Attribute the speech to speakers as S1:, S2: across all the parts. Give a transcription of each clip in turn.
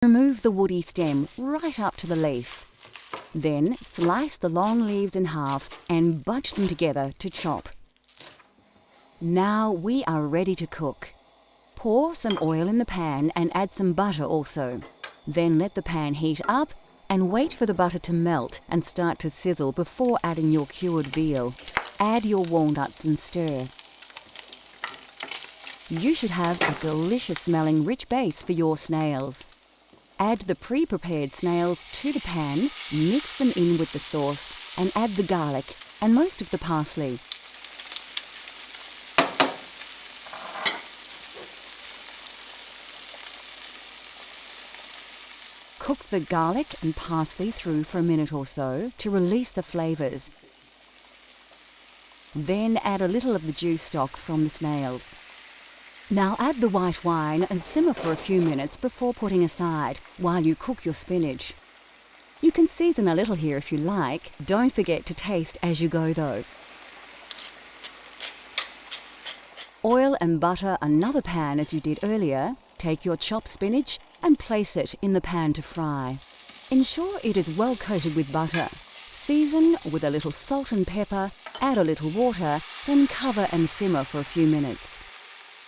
S1: Remove the woody stem right up to the leaf. Then slice the long leaves in half and bunch them together to chop. Now we are ready to cook. Pour some oil in the pan and add some butter also. Then let the pan heat up and wait for the butter to melt and start to sizzle before adding your cured veal. Add your walnuts and stir. You should have a delicious smelling rich base for your snails. Add the pre-prepared snails to the pan, mix them in with the sauce and add the garlic and most of the parsley. Cook the garlic and parsley through for a minute or so to release the flavours. Then add a little of the juice stock from the snails. Now add the white wine and simmer for a few minutes before putting aside while you cook your spinach. You can season a little here if you like. Don't forget to taste as you go though. Oil and butter another pan as you did earlier. Take your chopped spinach and place it in the pan to fry. Ensure it is well coated with butter. Season with a little salt and pepper, add a little water, then cover and simmer for a few minutes.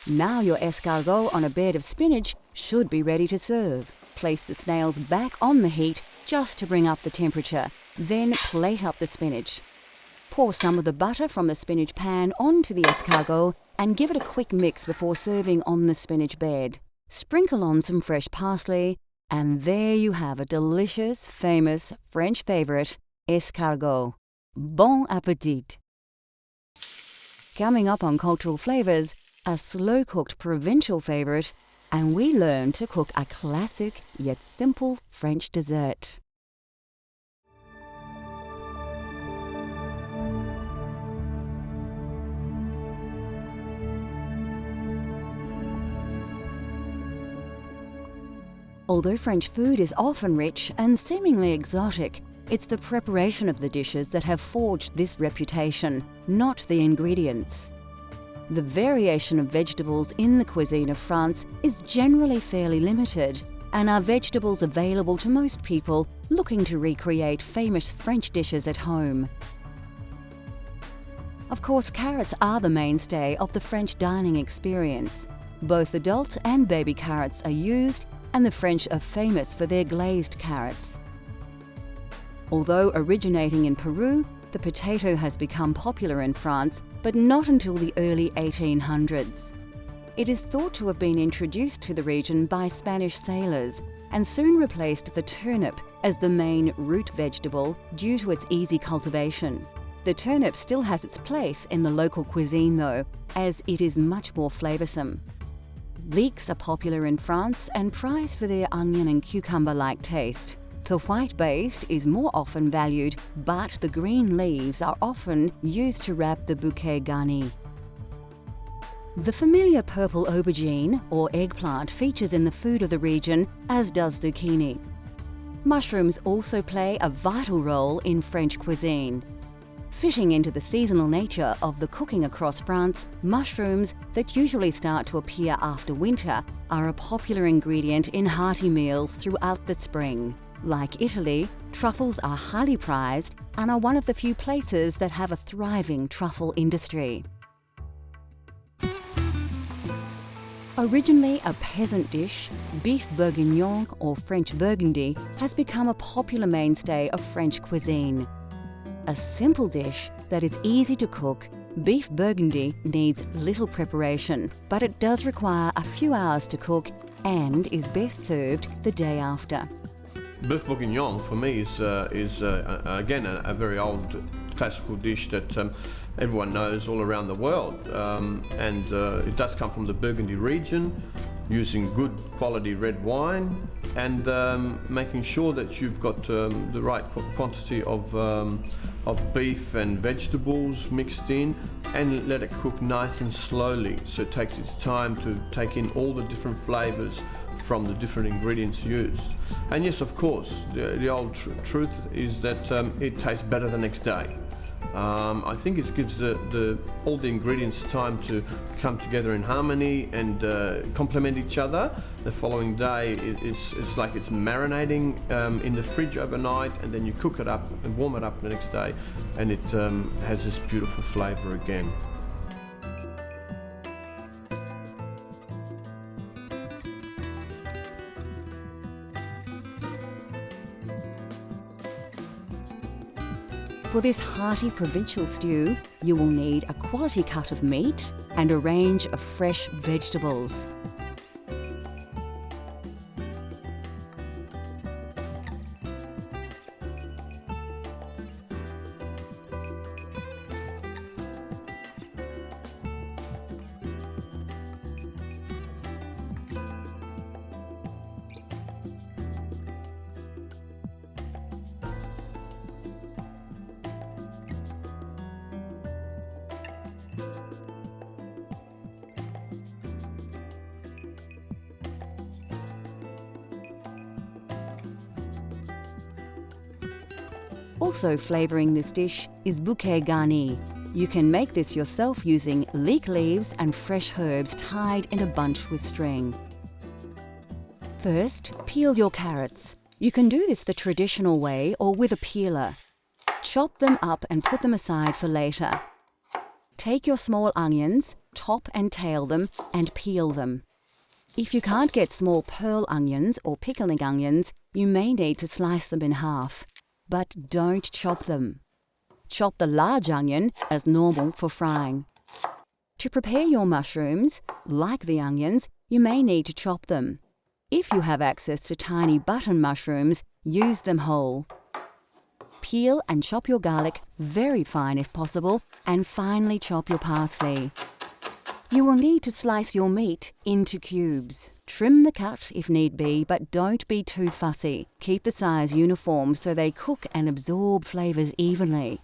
S1: Now your escargot on a bed of spinach should be ready to serve. Place the snails back on the heat just to bring up the temperature. Then plate up the spinach. Pour some of the butter from the spinach pan onto the escargot and give it a quick mix before serving on the spinach bed. Sprinkle on some fresh parsley, and there you have a delicious, famous French favourite, escargot. Bon appétit! Coming up on Cultural Flavours, a slow-cooked provincial favourite, and we learn to cook a classic yet simple French dessert. Although French food is often rich and seemingly exotic, it's the preparation of the dishes that have forged this reputation, not the ingredients. The variation of vegetables in the cuisine of France is generally fairly limited, and are vegetables available to most people looking to recreate famous French dishes at home. Of course, carrots are the mainstay of the French dining experience. Both adult and baby carrots are used, and the French are famous for their glazed carrots. Although originating in Peru, the potato has become popular in France, but not until the early 1800s. It is thought to have been introduced to the region by Spanish sailors and soon replaced the turnip as the main root vegetable due to its easy cultivation. The turnip still has its place in the local cuisine though, as it is much more flavoursome. Leeks are popular in France and prized for their onion and cucumber-like taste. The white base is more often valued, but the green leaves are often used to wrap the bouquet garni. The familiar purple aubergine or eggplant features in the food of the region, as does zucchini. Mushrooms also play a vital role in French cuisine. Fitting into the seasonal nature of the cooking across France, mushrooms that usually start to appear after winter are a popular ingredient in hearty meals throughout the spring. Like Italy, truffles are highly prized and are one of the few places that have a thriving truffle industry. Originally a peasant dish, beef bourguignon or French burgundy has become a popular mainstay of French cuisine. A simple dish that is easy to cook, beef burgundy needs little preparation, but it does require a few hours to cook and is best served the day after.
S2: Beef bourguignon for me is again a very old classical dish that everyone knows all around the world, and it does come from the Burgundy region, using good quality red wine and making sure that you've got the right quantity of beef and vegetables mixed in, and let it cook nice and slowly, so it takes its time to take in all the different flavours from the different ingredients used. And yes, of course, the old truth is that it tastes better the next day. I think it gives all the ingredients time to come together in harmony and complement each other. The following day, it's like it's marinating in the fridge overnight, and then you cook it up and warm it up the next day, and it has this beautiful flavour again.
S1: For this hearty provincial stew, you will need a quality cut of meat and a range of fresh vegetables. Also flavouring this dish is bouquet garni. You can make this yourself using leek leaves and fresh herbs tied in a bunch with string. First, peel your carrots. You can do this the traditional way or with a peeler. Chop them up and put them aside for later. Take your small onions, top and tail them, and peel them. If you can't get small pearl onions or pickling onions, you may need to slice them in half. But don't chop them. Chop the large onion as normal for frying. To prepare your mushrooms, like the onions, you may need to chop them. If you have access to tiny button mushrooms, use them whole. Peel and chop your garlic very fine if possible, and finely chop your parsley. You will need to slice your meat into cubes. Trim the cut if need be, but don't be too fussy. Keep the size uniform so they cook and absorb flavours evenly.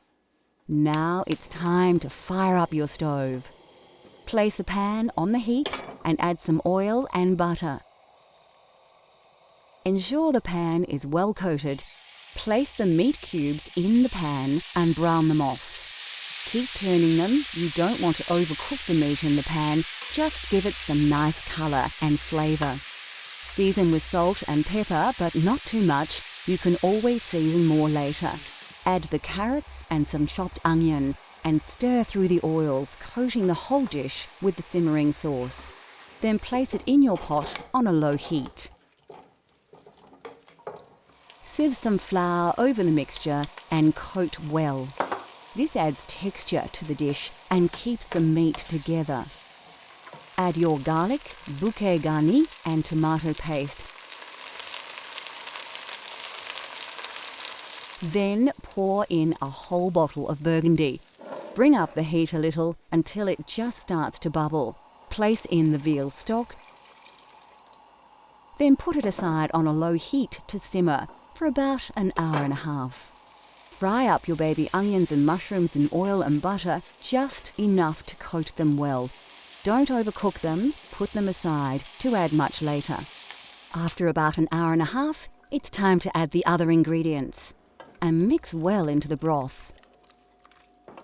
S1: Now it's time to fire up your stove. Place a pan on the heat and add some oil and butter. Ensure the pan is well coated. Place the meat cubes in the pan and brown them off. Keep turning them. You don't want to overcook the meat in the pan. Just give it some nice colour and flavour. Season with salt and pepper, but not too much. You can always season more later. Add the carrots and some chopped onion and stir through the oils, coating the whole dish with the simmering sauce. Then place it in your pot on a low heat. Sieve some flour over the mixture and coat well. This adds texture to the dish and keeps the meat together. Add your garlic, bouquet garni and tomato paste. Then pour in a whole bottle of Burgundy. Bring up the heat a little until it just starts to bubble. Place in the veal stock. Then put it aside on a low heat to simmer for about an hour and a half. Fry up your baby onions and mushrooms in oil and butter, just enough to coat them well. Don't overcook them, put them aside to add much later. After about an hour and a half, it's time to add the other ingredients and mix well into the broth.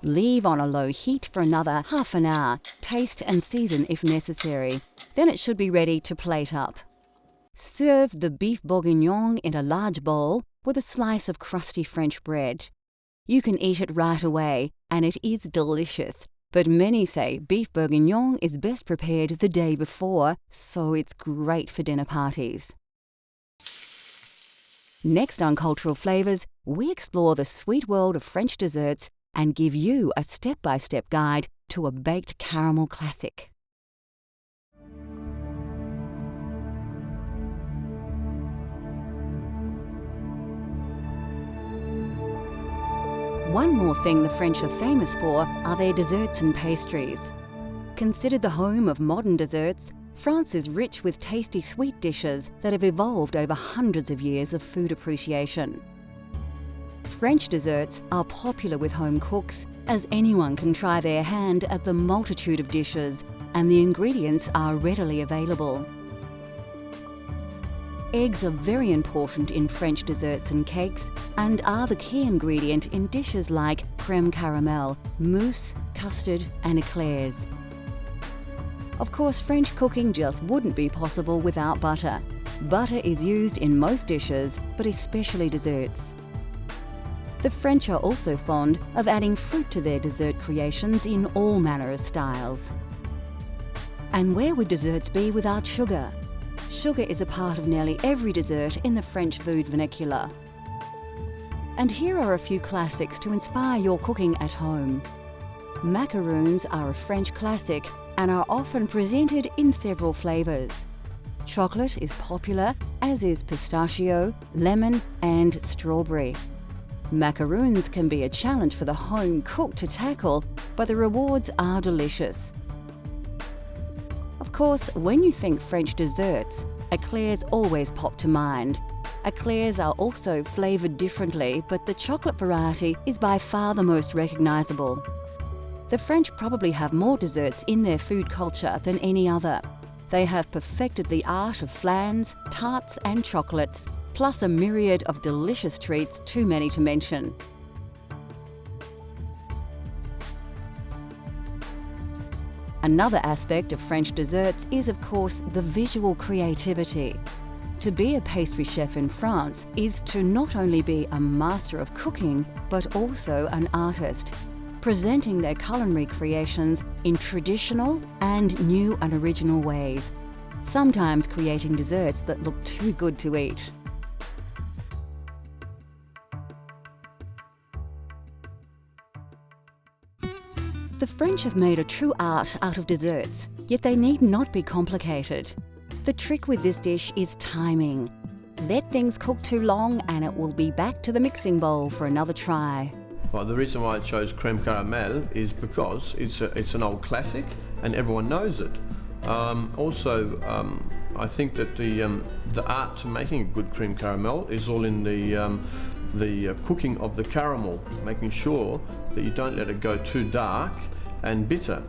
S1: Leave on a low heat for another half an hour, taste and season if necessary. Then it should be ready to plate up. Serve the beef bourguignon in a large bowl with a slice of crusty French bread. You can eat it right away, and it is delicious. But many say beef bourguignon is best prepared the day before, so it's great for dinner parties. Next on Cultural Flavours, we explore the sweet world of French desserts and give you a step-by-step guide to a baked caramel classic. One more thing the French are famous for are their desserts and pastries. Considered the home of modern desserts, France is rich with tasty sweet dishes that have evolved over hundreds of years of food appreciation. French desserts are popular with home cooks, as anyone can try their hand at the multitude of dishes, and the ingredients are readily available. Eggs are very important in French desserts and cakes and are the key ingredient in dishes like crème caramel, mousse, custard and eclairs. Of course, French cooking just wouldn't be possible without butter. Butter is used in most dishes, but especially desserts. The French are also fond of adding fruit to their dessert creations in all manner of styles. And where would desserts be without sugar? Sugar is a part of nearly every dessert in the French food vernacular. And here are a few classics to inspire your cooking at home. Macaroons are a French classic and are often presented in several flavours. Chocolate is popular, as is pistachio, lemon and strawberry. Macaroons can be a challenge for the home cook to tackle, but the rewards are delicious. Of course, when you think French desserts, eclairs always pop to mind. Eclairs are also flavoured differently, but the chocolate variety is by far the most recognisable. The French probably have more desserts in their food culture than any other. They have perfected the art of flans, tarts and chocolates, plus a myriad of delicious treats too many to mention. Another aspect of French desserts is, of course, the visual creativity. To be a pastry chef in France is to not only be a master of cooking, but also an artist, presenting their culinary creations in traditional and new and original ways, sometimes creating desserts that look too good to eat. The French have made a true art out of desserts, yet they need not be complicated. The trick with this dish is timing. Let things cook too long and it will be back to the mixing bowl for another try.
S2: Well, the reason why I chose crème caramel is because it's an old classic and everyone knows it. I think that the art to making a good crème caramel is all in the cooking of the caramel, making sure that you don't let it go too dark and bitter.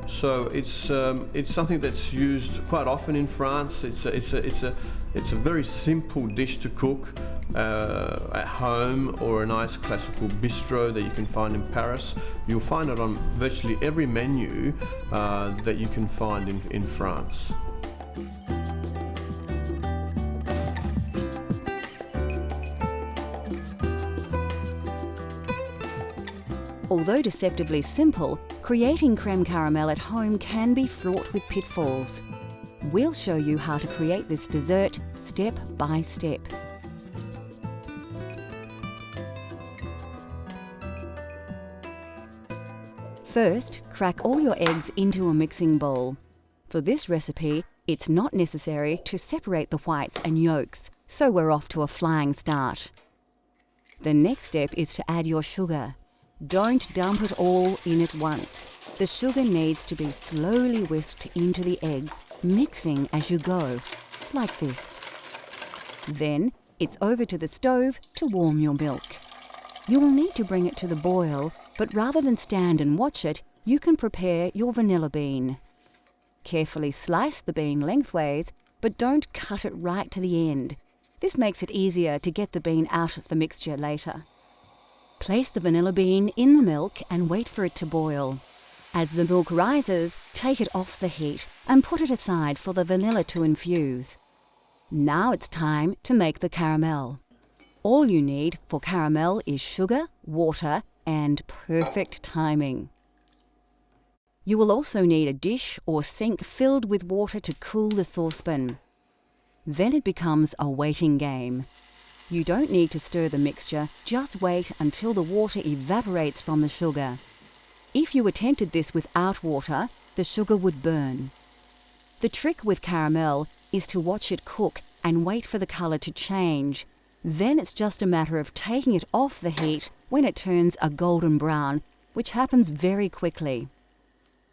S2: So it's something that's used quite often in France. It's a very simple dish to cook at home or a nice classical bistro that you can find in Paris. You'll find it on virtually every menu that you can find in France.
S1: Although deceptively simple, creating crème caramel at home can be fraught with pitfalls. We'll show you how to create this dessert step by step. First, crack all your eggs into a mixing bowl. For this recipe, it's not necessary to separate the whites and yolks, so we're off to a flying start. The next step is to add your sugar. Don't dump it all in at once. The sugar needs to be slowly whisked into the eggs, mixing as you go, like this. Then it's over to the stove to warm your milk. You will need to bring it to the boil, but rather than stand and watch it, you can prepare your vanilla bean. Carefully slice the bean lengthways, but don't cut it right to the end. This makes it easier to get the bean out of the mixture later. Place the vanilla bean in the milk and wait for it to boil. As the milk rises, take it off the heat and put it aside for the vanilla to infuse. Now it's time to make the caramel. All you need for caramel is sugar, water, and perfect timing. You will also need a dish or sink filled with water to cool the saucepan. Then it becomes a waiting game. You don't need to stir the mixture, just wait until the water evaporates from the sugar. If you attempted this without water, the sugar would burn. The trick with caramel is to watch it cook and wait for the colour to change. Then it's just a matter of taking it off the heat when it turns a golden brown, which happens very quickly.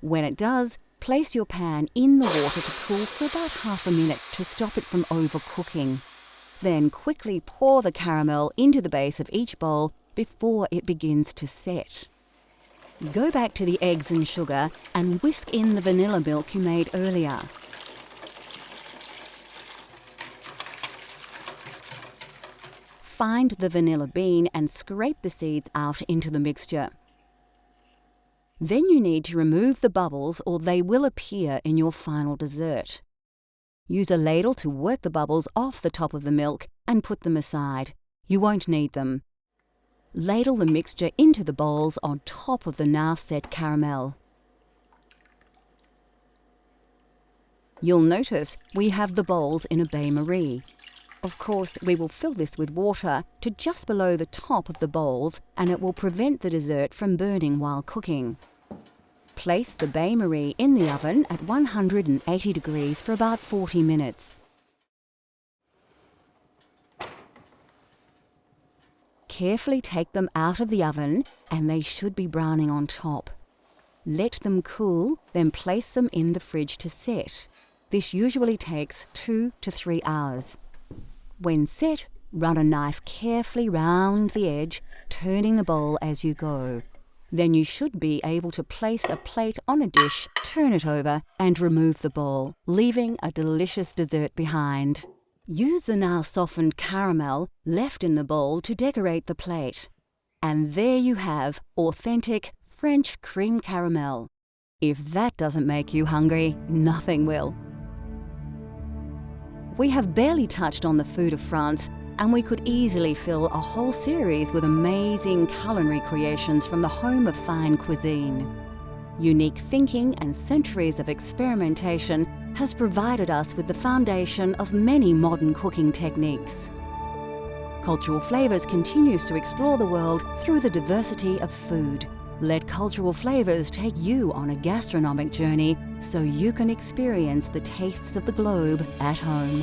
S1: When it does, place your pan in the water to cool for about half a minute to stop it from overcooking. Then quickly pour the caramel into the base of each bowl before it begins to set. Go back to the eggs and sugar and whisk in the vanilla milk you made earlier. Find the vanilla bean and scrape the seeds out into the mixture. Then you need to remove the bubbles or they will appear in your final dessert. Use a ladle to work the bubbles off the top of the milk and put them aside. You won't need them. Ladle the mixture into the bowls on top of the now set caramel. You'll notice we have the bowls in a bain-marie. Of course, we will fill this with water to just below the top of the bowls, and it will prevent the dessert from burning while cooking. Place the bain-marie in the oven at 180 degrees for about 40 minutes. Carefully take them out of the oven and they should be browning on top. Let them cool, then place them in the fridge to set. This usually takes 2 to 3 hours. When set, run a knife carefully round the edge, turning the bowl as you go. Then you should be able to place a plate on a dish, turn it over, and remove the bowl, leaving a delicious dessert behind. Use the now softened caramel left in the bowl to decorate the plate. And there you have authentic French cream caramel. If that doesn't make you hungry, nothing will. We have barely touched on the food of France, and we could easily fill a whole series with amazing culinary creations from the home of fine cuisine. Unique thinking and centuries of experimentation has provided us with the foundation of many modern cooking techniques. Cultural Flavours continues to explore the world through the diversity of food. Let Cultural Flavours take you on a gastronomic journey so you can experience the tastes of the globe at home.